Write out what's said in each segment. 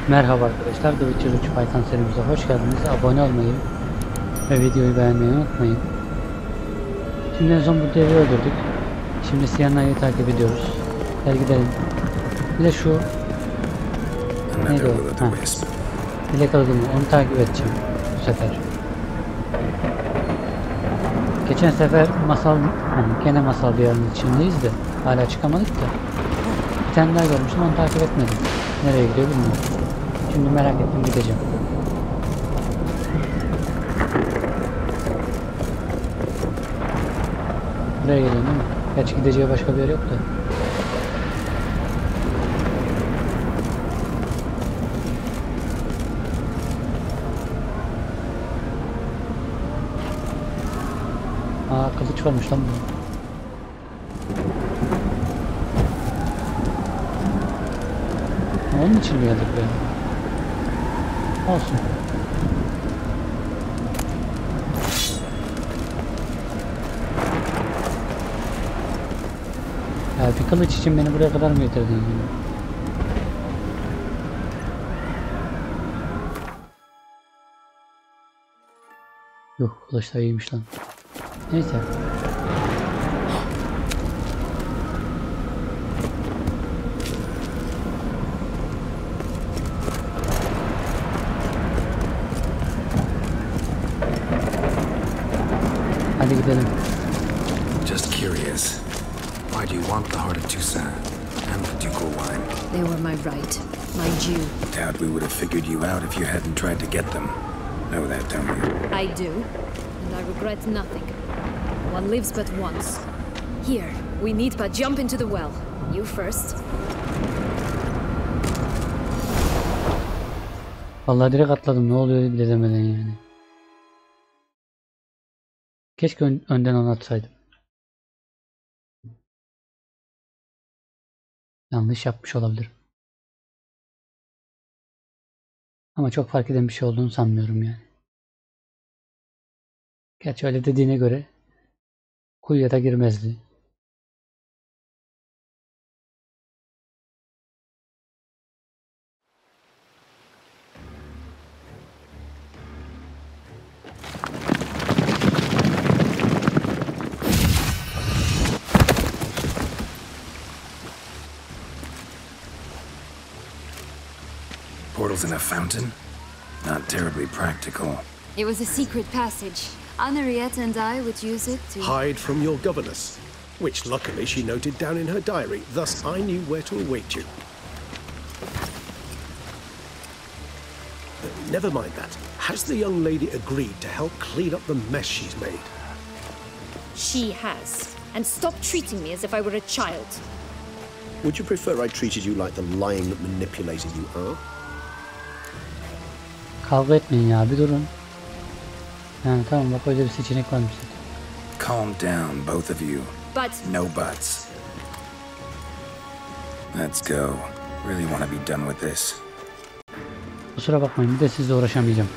Merhaba arkadaşlar, The Witcher 3 Python serimize hoş geldiniz. Abone olmayı ve videoyu beğenmeyi unutmayın. Şimdi en son bu devi öldürdük. Şimdi Syanna'yı takip ediyoruz. Gel gidelim. Bir de şu neydi o? Dilek adımı, onu takip edeceğim bu sefer. Geçen sefer masal, hani gene masal diyarının içindeyiz de hala çıkamadık da. Bir tane daha görmüştüm, onu takip etmedim. Nereye gidiyor bilmiyorum. Şimdi merak ettim, gideceğim. Buraya geliyorum değil mi? Gerçi gideceği başka bir yer yok da. Aa, kılıç varmış lan bu. Onun için mi geldik buraya? Olsun. Ya bir kılıç için beni buraya kadar mı getirdin yani? Yok, kılıç da iyiymiş lan. Neyse. Hadi gidelim. Just curious. Why do you want the heart of Toussaint and the ducal wine? They were my right, my due. Doubt we would have figured you out if you hadn't tried to get them. Know that, don't you? I do, and I regret nothing. One lives but once. Here, we need but jump into the well. You first. Vallahi direkt atladım. Ne oluyor bile demeden yani. Keşke önden onu atsaydım. Yanlış yapmış olabilirim. Ama çok fark eden bir şey olduğunu sanmıyorum yani. Gerçi öyle dediğine göre kuyuya da girmezdi. Portals in a fountain? Not terribly practical. It was a secret passage. Henriette and I would use it to hide from your governess, which luckily she noted down in her diary. Thus I knew where to await you. Never mind that. Has the young lady agreed to help clean up the mess she's made? She has. And stop treating me as if I were a child. Would you prefer I treated you like the lying manipulator you are? Kavga etmeyin ya, bir durun. Yani tamam, bak öyle bir seçenek varmış. Calm down, both of you. But no buts. Let's go. Really want to be done with this. Kusura bakmayın, bir de sizle uğraşamayacağım.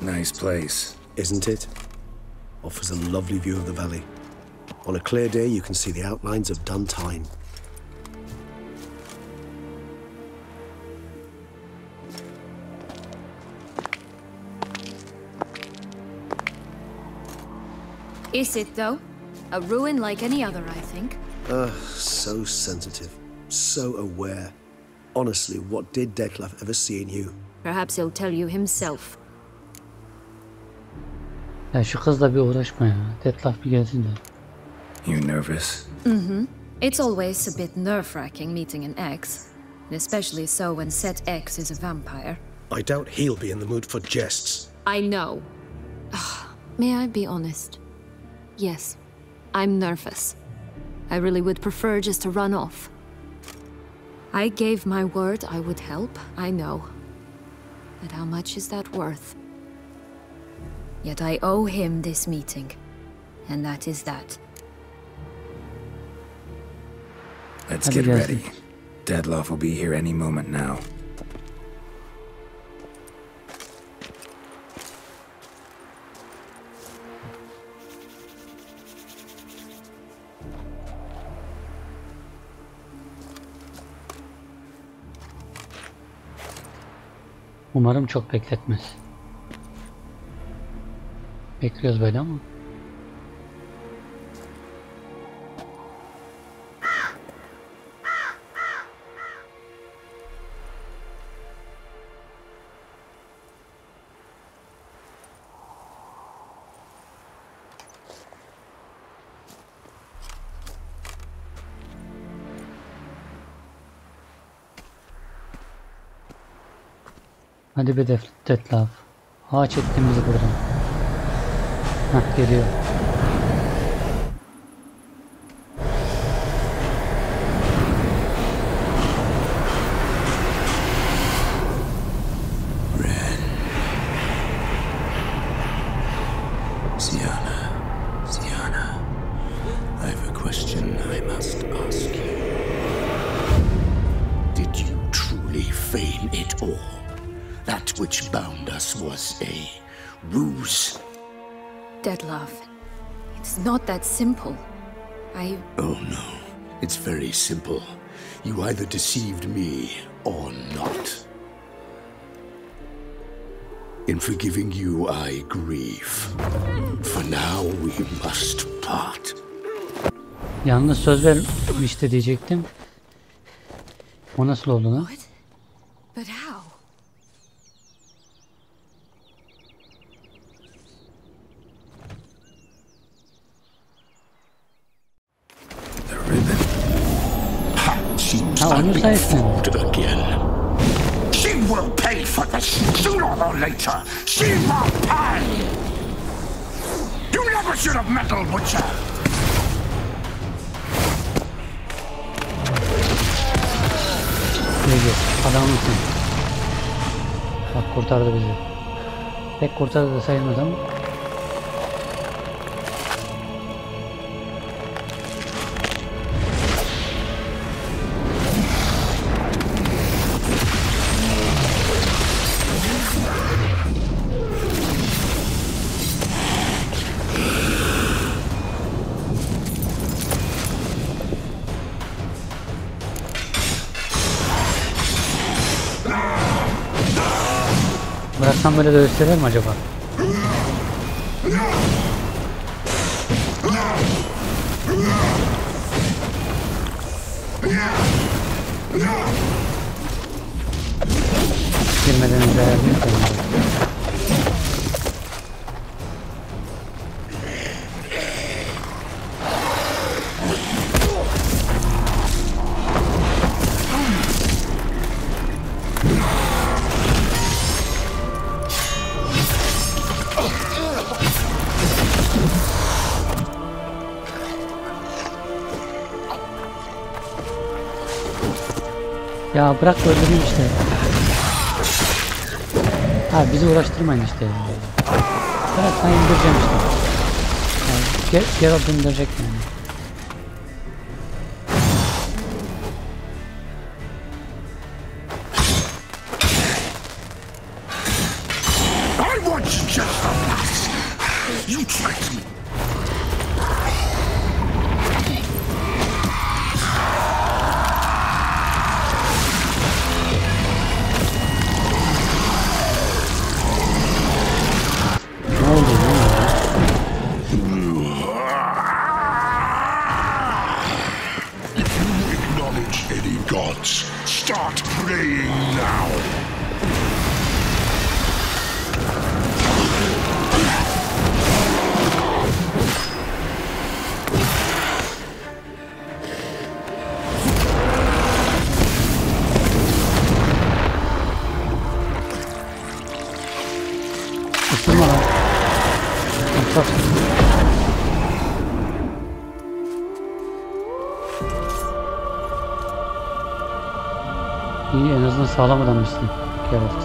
Nice place. Isn't it? Offers a lovely view of the valley. On a clear day you can see the outlines of dun time. is it though? A ruin like any other, I think. So sensitive. So aware. Honestly, what did Dettlaff ever see in you? Perhaps he'll tell you himself. Ya şu kızla bir uğraşma ya. Dettlaff bir gelsin de. You nervous? Mm-hmm. It's always a bit nerve-wracking meeting an ex, especially so when said ex is a vampire. I doubt he'll be in the mood for jests. I know. May I be honest? Yes, I'm nervous. I really would prefer just to run off. I gave my word I would help, I know. But how much is that worth? Yet I owe him this meeting, and that is that. Let's get ready. Dettlaff will be here any moment now. Umarım çok bekletmez. Bekliyoruz böyle ama. Hadi be Dettlaff. Ağaç ettin bizi buradan. Hah, geliyor. Syanna'ya, I have a question I must ask you. Did you truly feign it all? That which bound us was a ruse. Dettlaff, it's not that simple. Oh no, it's very simple. You either deceived me or not. In forgiving you, I grieve. For now, we must part. Yalnız söz vermişti diyecektim. O nasıl oldu lan? What? But how? Ha, onun sayesinde. Again. She will pay for this sooner or later. She will pay. You never should have meddled with her. Regis, adamlısın. Bak, kurtardı bizi. Pek kurtardı da sayılmaz ama. Bıraksam böyle dövüşseler mi acaba? Girmeden önce ayarlayayım. Ya bırak öldüreyim işte. Ha, bizi uğraştırmayın işte. Bırak, ben indireceğim işte. Yani, Geralt indirecek yani. I want you just for that. You tricked me. Start praying now. İyi, en azından sağlam adammışsın Geralt.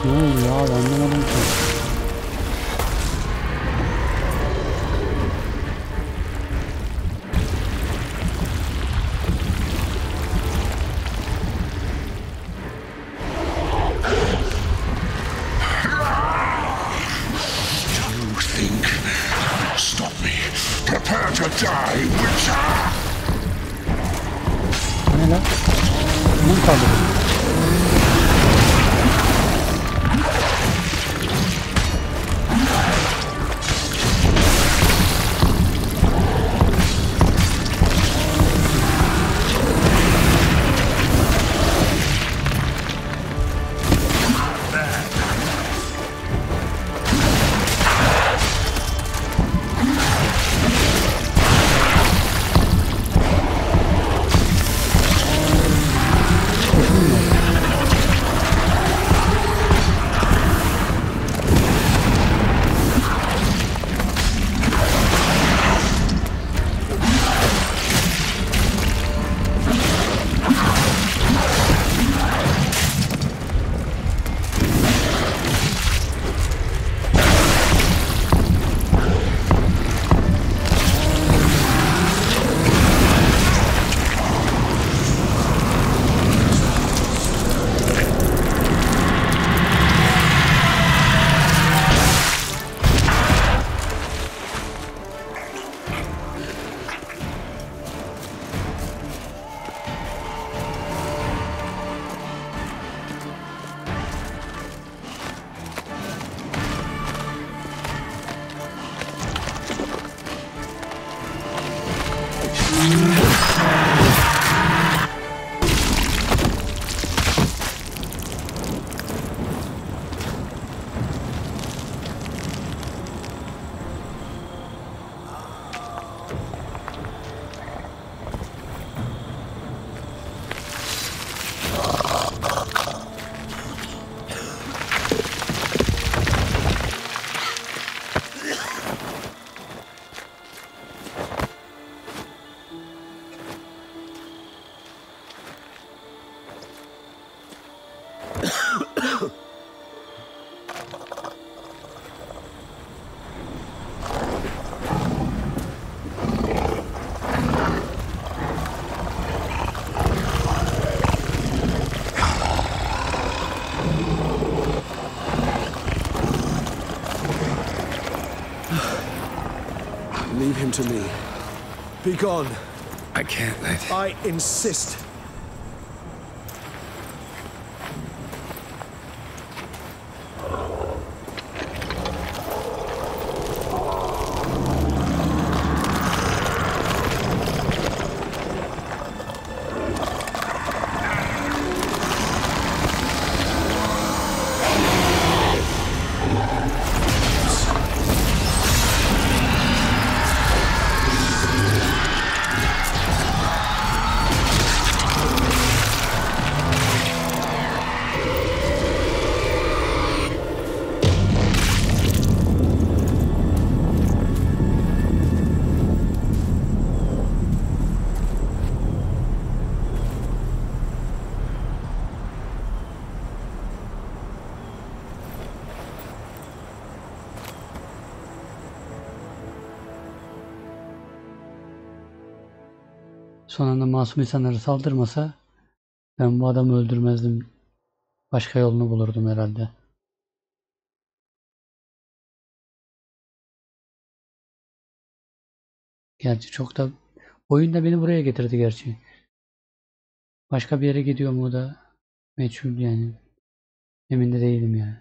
Ne oluyor abi, anlamadım ki. You think you'll stop me? Prepare to die, Witcher! Ne lan? Ne mi kaldı? Leave him to me. Be gone. I can't let... I insist. Son anda masum insanlara saldırmasa ben bu adamı öldürmezdim. Başka yolunu bulurdum herhalde. Gerçi çok da oyun da beni buraya getirdi gerçi. Başka bir yere gidiyor mu o da meçhul yani. Emin de değilim yani.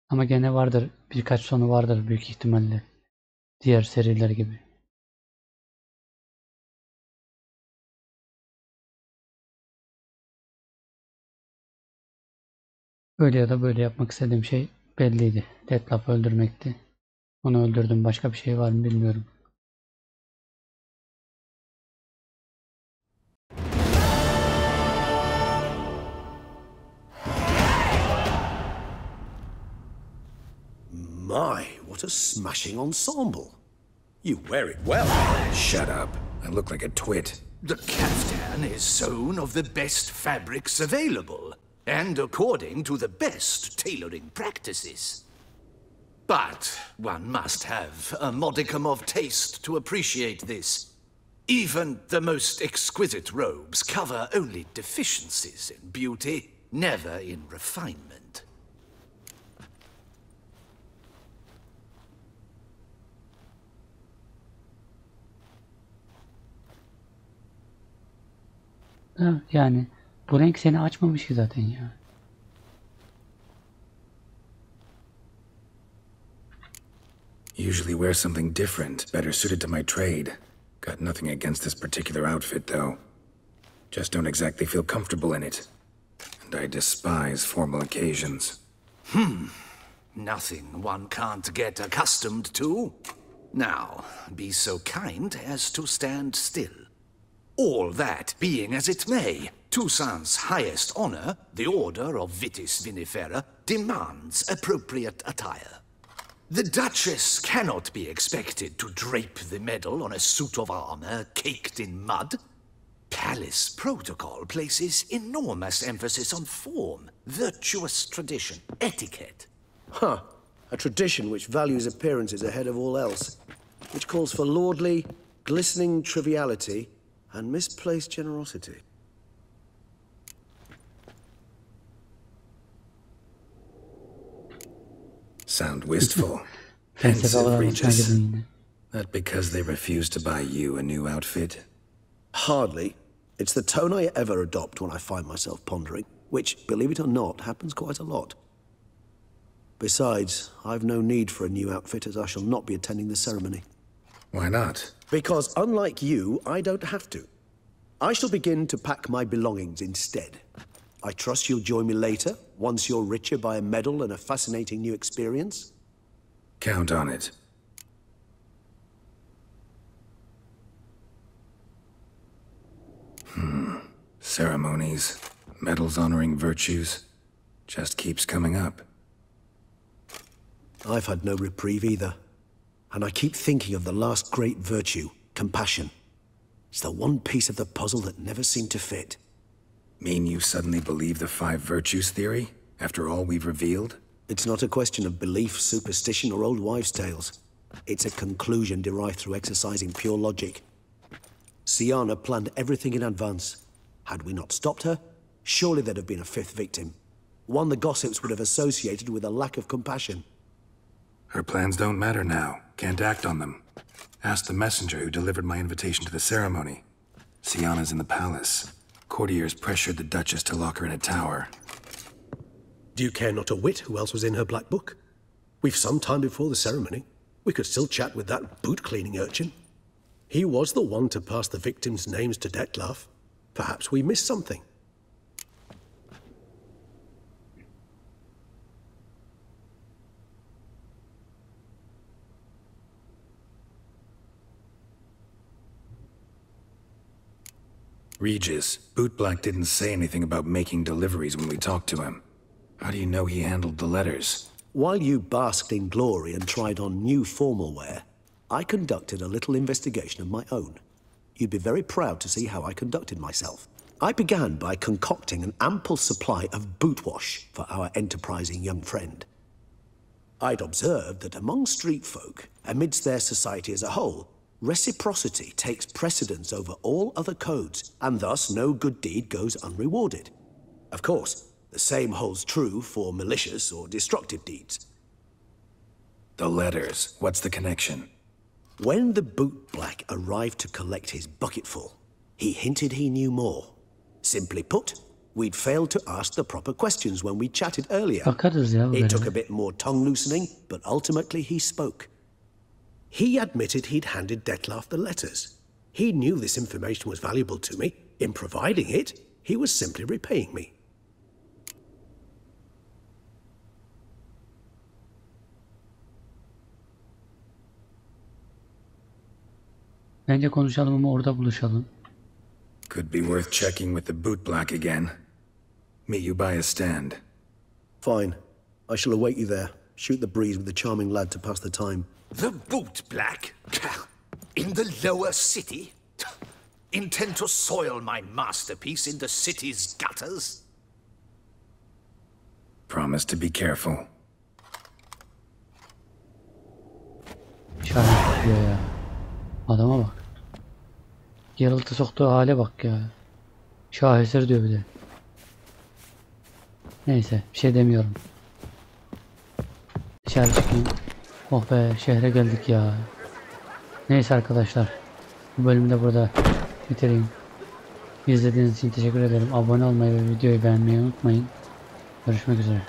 Ama gene vardır. Birkaç sonu vardır büyük ihtimalle. Diğer seriler gibi. Öyle ya da böyle yapmak istediğim şey belliydi. Dettlaff'ı öldürmekti. Onu öldürdüm. Başka bir şey var mı bilmiyorum. my, what a smashing ensemble. You wear it well. Shut up. I look like a twit. The caftan is sewn of the best fabrics available, and according to the best tailoring practices. But one must have a modicum of taste to appreciate this. Even the most exquisite robes cover only deficiencies in beauty, never in refinement. Ha, yani bu renk seni açmamış ki zaten ya. Usually wear something different, better suited to my trade. Got nothing against this particular outfit, though. Just don't exactly feel comfortable in it. And I despise formal occasions. Nothing one can't get accustomed to. Now, be so kind as to stand still. All that being as it may, Toussaint's highest honor, the Order of Vitis Vinifera, demands appropriate attire. The Duchess cannot be expected to drape the medal on a suit of armor caked in mud. Palace protocol places enormous emphasis on form, virtuous tradition, etiquette. Huh. A tradition which values appearances ahead of all else. Which calls for lordly, glistening triviality and misplaced generosity. Sound wistful. Felsefe Pensive, olarak Regis. yine. That because they refused to buy you a new outfit? Hardly. It's the tone I ever adopt when I find myself pondering, which, believe it or not, happens quite a lot. Besides, I've no need for a new outfit as I shall not be attending the ceremony. Why not? Because unlike you, I don't have to. I shall begin to pack my belongings instead. I trust you'll join me later, once you're richer by a medal and a fascinating new experience. Count on it. Ceremonies, medals honoring virtues, just keeps coming up. I've had no reprieve either. And I keep thinking of the last great virtue, compassion. It's the one piece of the puzzle that never seemed to fit. Mean you suddenly believe the 5 virtues theory, after all we've revealed? It's not a question of belief, superstition, or old wives' tales. It's a conclusion derived through exercising pure logic. Syanna'ya planned everything in advance. Had we not stopped her, surely there'd have been a 5th victim. One the gossips would have associated with a lack of compassion. Her plans don't matter now. Can't act on them. Ask the messenger who delivered my invitation to the ceremony. Syanna'ya's in the palace. Courtiers pressured the Duchess to lock her in a tower. Do you care not a whit who else was in her black book? We've some time before the ceremony. We could still chat with that boot-cleaning urchin. He was the one to pass the victims' names to Dettlaff. Perhaps we missed something. Regis, Bootblack didn't say anything about making deliveries when we talked to him. How do you know he handled the letters? While you basked in glory and tried on new formal wear, I conducted a little investigation of my own. You'd be very proud to see how I conducted myself. I began by concocting an ample supply of boot wash for our enterprising young friend. I'd observed that among street folk, amidst their society as a whole, reciprocity takes precedence over all other codes, and thus no good deed goes unrewarded. Of course, the same holds true for malicious or destructive deeds. The letters. What's the connection? When the bootblack arrived to collect his bucketful, he hinted he knew more. Simply put, we'd failed to ask the proper questions when we chatted earlier. Bakarız ya It took böyle. a bit more tongue-loosening, but ultimately he spoke. He admitted he'd handed Dettlaff the letters. He knew this information was valuable to me. In providing it, he was simply repaying me. Bence konuşalım ama orada buluşalım. Could be worth checking with the Bootblack again. Meet you by a stand. Fine. I shall await you there. Shoot the breeze with a charming lad to pass the time. The bootblack? In the lower city? Intend to soil my masterpiece in the city's gutters? Promise to be careful. Şahane diyor ya. Adama bak. Geralt'ı soktuğu hale bak ya. Şaheser diyor bir de. Neyse bir şey demiyorum. Dışarı çıkayım. Oh be, şehre geldik ya. Neyse arkadaşlar. Bu bölümü de burada bitireyim. İzlediğiniz için teşekkür ederim. Abone olmayı ve videoyu beğenmeyi unutmayın. Görüşmek üzere.